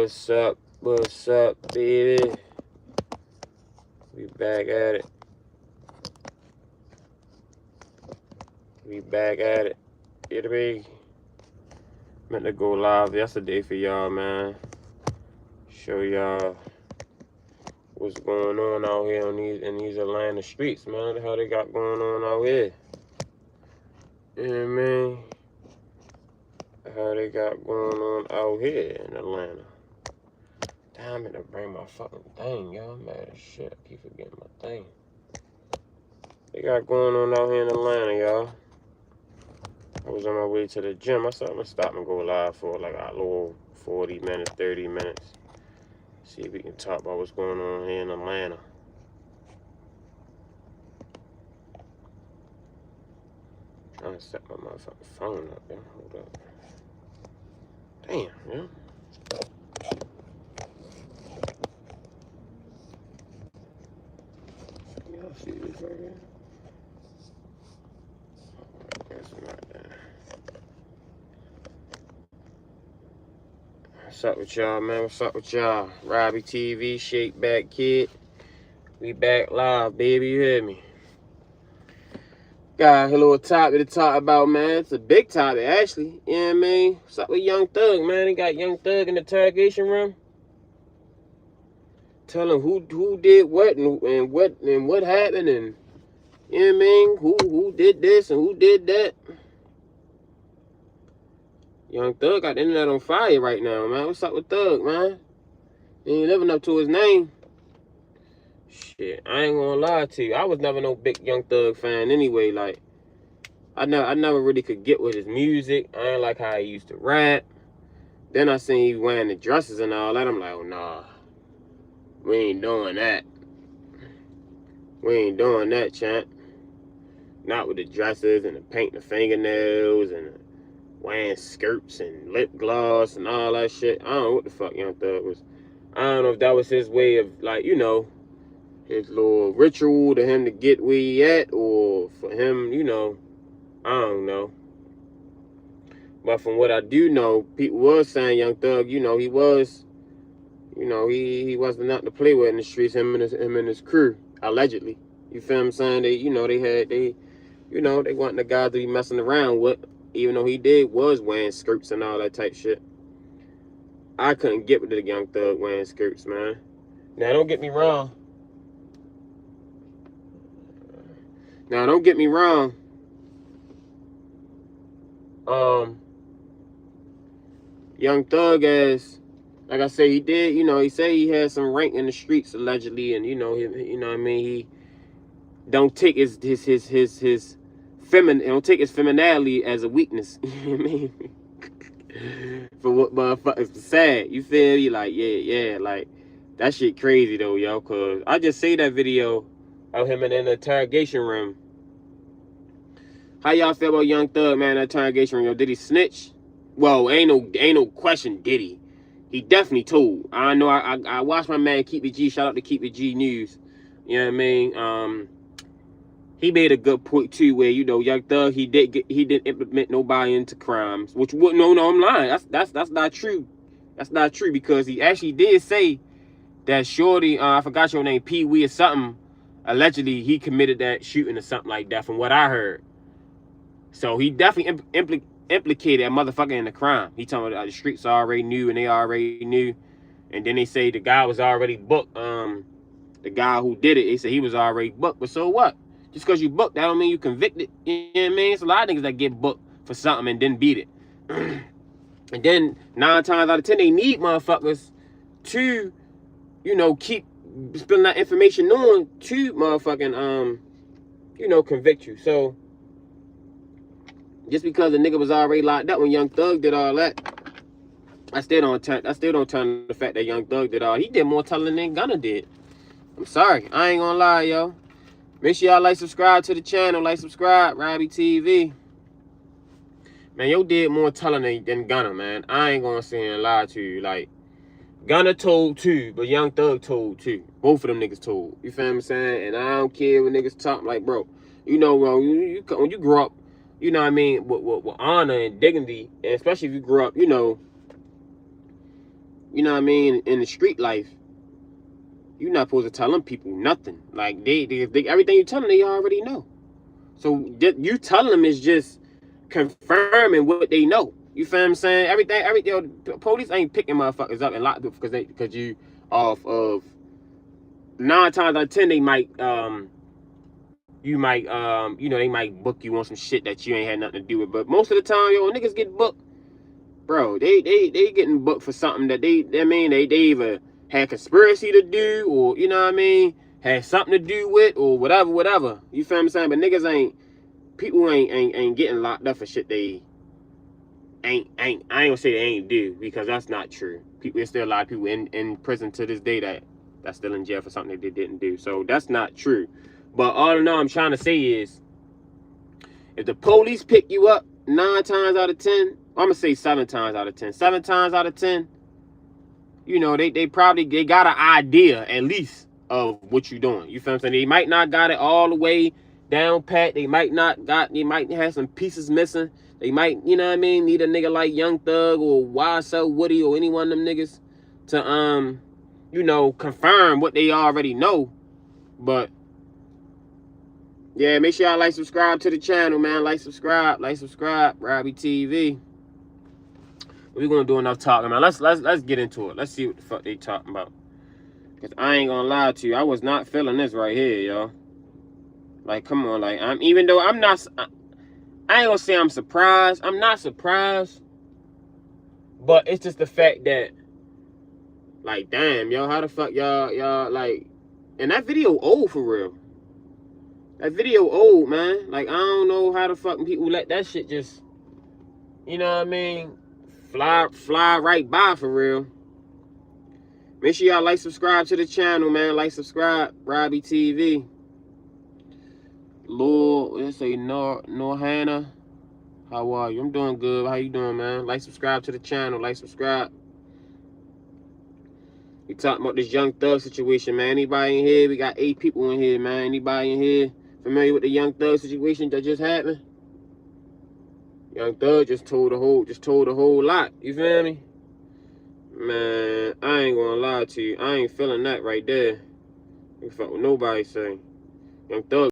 What's up? What's up, baby? We back at it. We back at it. It'll be meant to go live yesterday for y'all, man. Show y'all what's going on out here in these Atlanta streets, man. How they got going on out here. You know what I mean? How they got going on out here in Atlanta. Damn, I'm gonna bring my fucking thing, y'all. I'm mad as shit. I keep forgetting my thing. They got going on out here in Atlanta, y'all. I was on my way to the gym. I said I'm gonna stop and go live for like a little 40 minutes, 30 minutes. See if we can talk about what's going on here in Atlanta. Trying to set my motherfucking phone up there. Hold up. Damn, yeah. Y'all see this right here? That's not that. What's up with y'all, man? What's up with y'all? Robbie TV, Shake Back Kid. We back live, baby. You hear me? Got a little topic to talk about, man. It's a big topic, actually. You know what I mean? What's up with Young Thug, man? They got Young Thug in the interrogation room. Tell him who did what and what happened, and you know what I mean? Who did this and who did that. Young Thug got the internet on fire right now, man. What's up with Thug, man? He ain't living up to his name. Shit, I ain't gonna lie to you. I was never no big Young Thug fan anyway. Like, I never really could get with his music. I ain't like how he used to rap. Then I seen he wearing the dresses and all that. I'm like, oh, nah. We ain't doing that. We ain't doing that, champ. Not with the dresses and the paint the fingernails and the wearing skirts and lip gloss and all that shit. I don't know what the fuck Young Thug was. I don't know if that was his way of, like, you know, his little ritual to him to get where he at, or for him, you know, I don't know. But from what I do know, people was saying Young Thug, you know, he was, you know, he wasn't nothing to play with in the streets, him and his crew, allegedly. You feel what I'm saying? They, you know, they wasn't the guys to be messing around with, even though he was wearing skirts and all that type shit. I couldn't get with the Young Thug wearing skirts, man. Now, don't get me wrong. Young Thug, as like I say, he did, you know, he said he had some rank in the streets allegedly, and you know what I mean, he don't take his femininity as a weakness. You know what I mean? For what motherfuckers sad. You feel me? Like, yeah, like that shit crazy though, yo, cause I just see that video of him in the interrogation room. How y'all feel about Young Thug, man, in the interrogation room? Yo, did he snitch? Well, ain't no question, did he? He definitely told. I know I watched my man Keep It G. Shout out to Keep It G News. You know what I mean? He made a good point too, where, you know, Young Thug, he didn't implement nobody into crimes. Which no, I'm lying. That's not true. That's not true, because he actually did say that Shorty, I forgot your name, Pee Wee or something. Allegedly, he committed that shooting or something like that, from what I heard. So he definitely implicated a motherfucker in the crime. He told me the streets already knew, and they already knew. And then they say the guy was already booked. The guy who did it, they said he was already booked. But so what? Just because you booked, that don't mean you convicted. You know what I mean? It's a lot of niggas that get booked for something and then beat it. And then 9 times out of 10, they need motherfuckers to, you know, keep spilling that information on to motherfucking, you know, convict you. So just because the nigga was already locked up when Young Thug did all that, I still don't turn the fact that Young Thug did all. He did more telling than Gunna did. I'm sorry, I ain't gonna lie, yo. Make sure y'all like, subscribe to the channel, subscribe, Robbie TV. Man, yo did more telling than Gunna, man. I ain't gonna sit here and lie to you. Like, Gunna told too, but Young Thug told too. Both of them niggas told. You feel what I'm saying? And I don't care when niggas talk, like, bro, you know, when you grow up, you know what I mean, with honor and dignity, and especially if you grew up, you know, you know what I mean, in the street life, you're not supposed to tell them people nothing. Like, they everything you tell them, they already know. So you telling them is just confirming what they know. You feel what I'm saying? Everything. The police ain't picking motherfuckers up and lock them because you off of 9 times out of 10 they might you know, they might book you on some shit that you ain't had nothing to do with. But most of the time, yo, niggas get booked, bro. They getting booked for something that they either had conspiracy to do, or you know what I mean, had something to do with, or whatever. You feel what I'm saying? But niggas people ain't getting locked up for shit they I ain't gonna say they ain't do, because that's not true. There's still a lot of people in prison to this day that's still in jail for something that they didn't do. So that's not true. But all in all, I'm trying to say is, if the police pick you up 9 times out of 10, I'm gonna say 7 times out of 10. 7 times out of 10, you know, they got an idea at least of what you're doing. You feel what I'm saying? They might not got it all the way down pat. They might have some pieces missing. They might, you know what I mean, need a nigga like Young Thug or YSL Woody or any one of them niggas to you know, confirm what they already know. But yeah, make sure y'all like, subscribe to the channel, man. Like, subscribe, Robbie TV. We're gonna do enough talking, man. Let's get into it. Let's see what the fuck they talking about. Cause I ain't gonna lie to you, I was not feeling this right here, y'all. Like, come on, like, even though I'm not, I ain't gonna say I'm surprised. I'm not surprised, but it's just the fact that, like, damn, yo, how the fuck y'all like, and that video old for real. That video old, man. Like, I don't know how the fucking people let that shit just, you know what I mean, fly right by for real. Make sure y'all like, subscribe to the channel, man. Like, subscribe, Robbie TV. Lord, let's say Norhana. How are you? I'm doing good. How you doing, man? Like, subscribe to the channel. Like, subscribe. We talking about this Young Thug situation, man. Anybody in here? We got 8 people in here, man. Anybody in here familiar with the Young Thug situation that just happened? Young Thug just told a whole lot. You feel me? Man, I ain't gonna lie to you. I ain't feeling that right there. You fuck what nobody say. Young Thug